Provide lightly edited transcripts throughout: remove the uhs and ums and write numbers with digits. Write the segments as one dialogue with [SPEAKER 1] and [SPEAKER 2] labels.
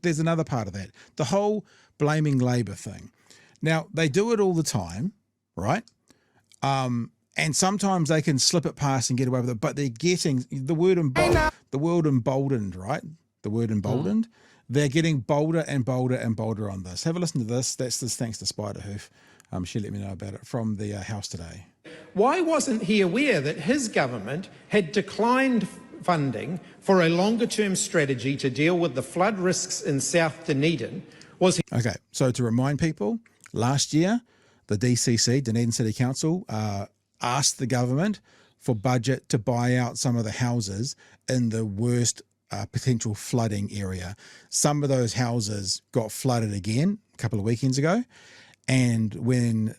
[SPEAKER 1] there's another part of that. The whole blaming Labor thing. Now, they do it all the time, right? And sometimes they can slip it past and get away with it, but they're getting the word emboldened, right? The word emboldened. They're getting bolder and bolder and bolder on this. Have a listen to this. That's this thanks to Spiderhoof. She let me know about it from the House today.
[SPEAKER 2] Why wasn't he aware that his government had declined funding for a longer-term strategy to deal with the flood risks in South Dunedin?
[SPEAKER 1] Okay, so to remind people, last year, the DCC, Dunedin City Council, asked the government for budget to buy out some of the houses in the worst potential flooding area. Some of those houses got flooded again a couple of weekends ago. And when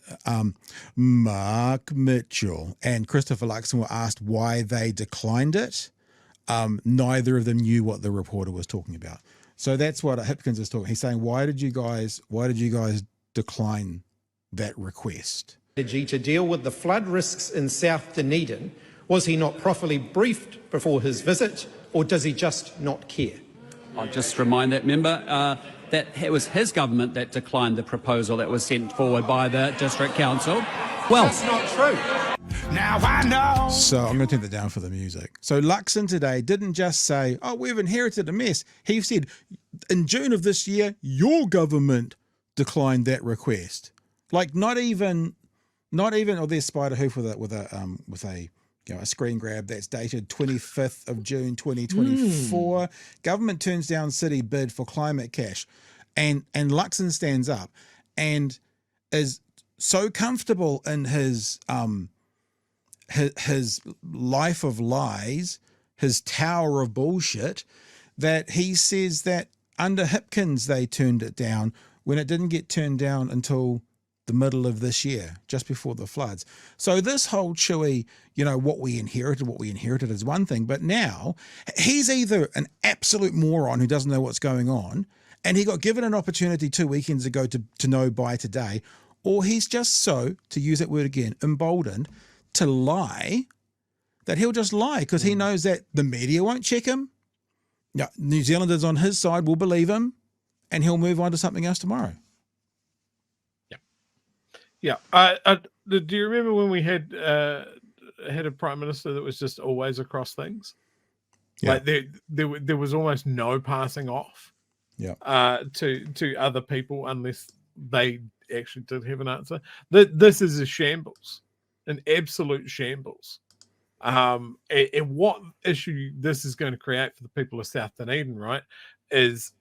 [SPEAKER 1] Mark Mitchell and Christopher Luxon were asked why they declined it, neither of them knew what the reporter was talking about. So that's what Hipkins is talking. He's saying, why did you guys decline that request?
[SPEAKER 2] To deal with the flood risks in South Dunedin, was he not properly briefed before his visit, or does he just not care?
[SPEAKER 3] I'll just remind that member that it was his government that declined the proposal that was sent forward by the District Council. Well,
[SPEAKER 2] that's not true.
[SPEAKER 4] Now I know.
[SPEAKER 1] So I'm going to turn that down for the music. So Luxon today didn't just say, oh, we've inherited a mess. He said, in June of this year, your government declined that request. Like not even, or there's Spiderhoof with a a screen grab that's dated 25th of June 2024. Government turns down city bid for climate cash. And Luxon stands up and is so comfortable in his life of lies, his tower of bullshit, that he says that under Hipkins they turned it down when it didn't get turned down until the middle of this year, just before the floods. So this whole chewy, what we inherited is one thing, but now he's either an absolute moron who doesn't know what's going on, and he got given an opportunity 2 weekends ago to know by today, or he's just so, to use that word again, emboldened to lie, that he'll just lie because he knows that the media won't check him. No, New Zealanders on his side will believe him, and he'll move on to something else tomorrow.
[SPEAKER 5] Yeah. Do you remember when we had a prime minister that was just always across things? Yeah. Like there was almost no passing off.
[SPEAKER 1] Yeah.
[SPEAKER 5] To other people unless they actually did have an answer. This is a shambles, an absolute shambles. And what issue this is going to create for the people of South Dunedin, right, is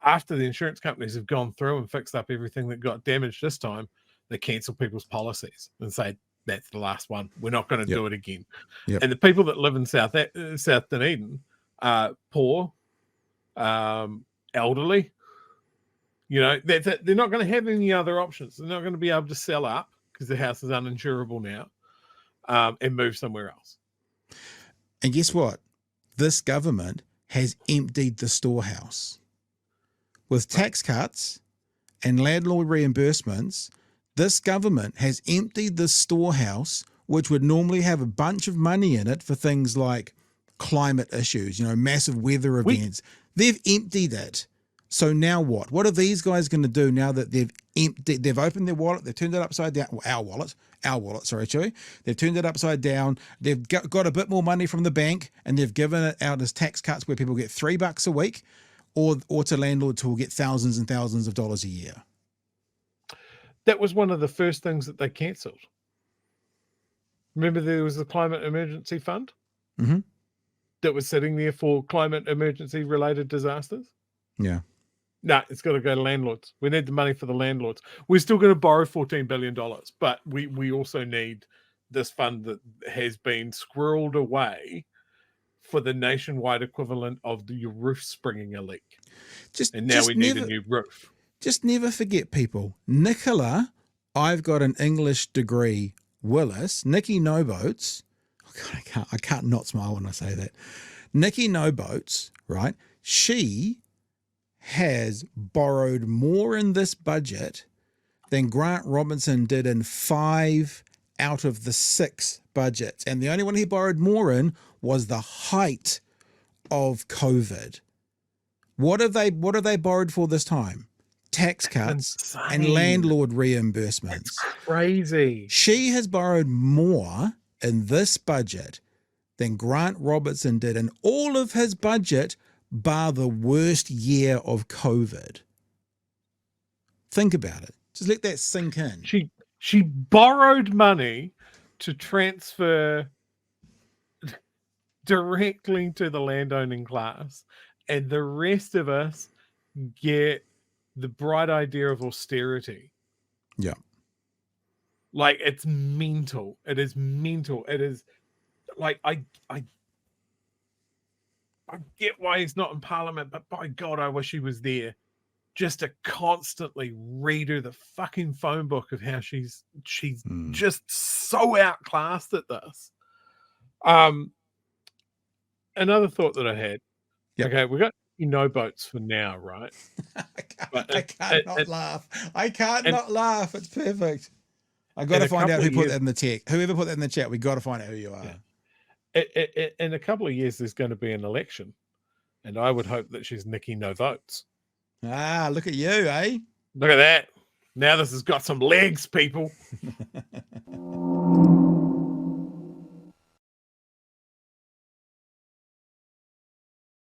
[SPEAKER 5] after the insurance companies have gone through and fixed up everything that got damaged this time, they cancel people's policies and say, that's the last one. We're not going to do it again. Yep. And the people that live in South Dunedin are poor, elderly. They're not going to have any other options. They're not going to be able to sell up because the house is uninsurable now and move somewhere else.
[SPEAKER 1] And guess what? This government has emptied the storehouse. With tax cuts and landlord reimbursements, this government has emptied the storehouse, which would normally have a bunch of money in it for things like climate issues, massive weather events. They've emptied it. So now what? What are these guys going to do now that they've opened their wallet, they've turned it upside down, well, our wallet, sorry, Chewy. They've turned it upside down. They've got a bit more money from the bank and they've given it out as tax cuts where people get $3 a week or to landlords who will get thousands and thousands of dollars a year.
[SPEAKER 5] That was one of the first things that they cancelled. Remember there was the Climate Emergency Fund that was sitting there for climate emergency related disasters?
[SPEAKER 1] Yeah.
[SPEAKER 5] No, it's got to go to landlords. We need the money for the landlords. We're still going to borrow $14 billion, but we also need this fund that has been squirreled away for the nationwide equivalent of your roof springing a leak. And now we need a new roof.
[SPEAKER 1] Just never forget, people. Nicola, I've got an English degree, Willis, Nikki No Boats. Oh God, I can't not smile when I say that. Nikki No Boats, right? She has borrowed more in this budget than Grant Robinson did in 5 out of the 6 budgets. And the only one he borrowed more in was the height of COVID. What have they borrowed for this time? Tax cuts and
[SPEAKER 5] insane.
[SPEAKER 1] landlord reimbursements.
[SPEAKER 5] It's crazy.
[SPEAKER 1] She has borrowed more in this budget than Grant Robertson did in all of his budget, bar the worst year of COVID. Think about it. Just let that sink in.
[SPEAKER 5] She borrowed money to transfer directly to the landowning class, and the rest of us get the bright idea of austerity.
[SPEAKER 1] Yeah.
[SPEAKER 5] Like, it's mental. It is mental. It is like, I get why he's not in Parliament, but by God, I wish he was there just to constantly read her the fucking phone book of how she's just so outclassed at this. Another thought that I had.
[SPEAKER 1] Yep.
[SPEAKER 5] Okay, we got no boats for now, right?
[SPEAKER 1] I can't not laugh. I can't not laugh. It's perfect. I got to find out who put that in the chat. Whoever put that in the chat, we got to find out who you are.
[SPEAKER 5] Yeah. In a couple of years, there's going to be an election, and I would hope that she's nicking no votes.
[SPEAKER 1] Ah, look at you, eh?
[SPEAKER 5] Look at that. Now this has got some legs, people.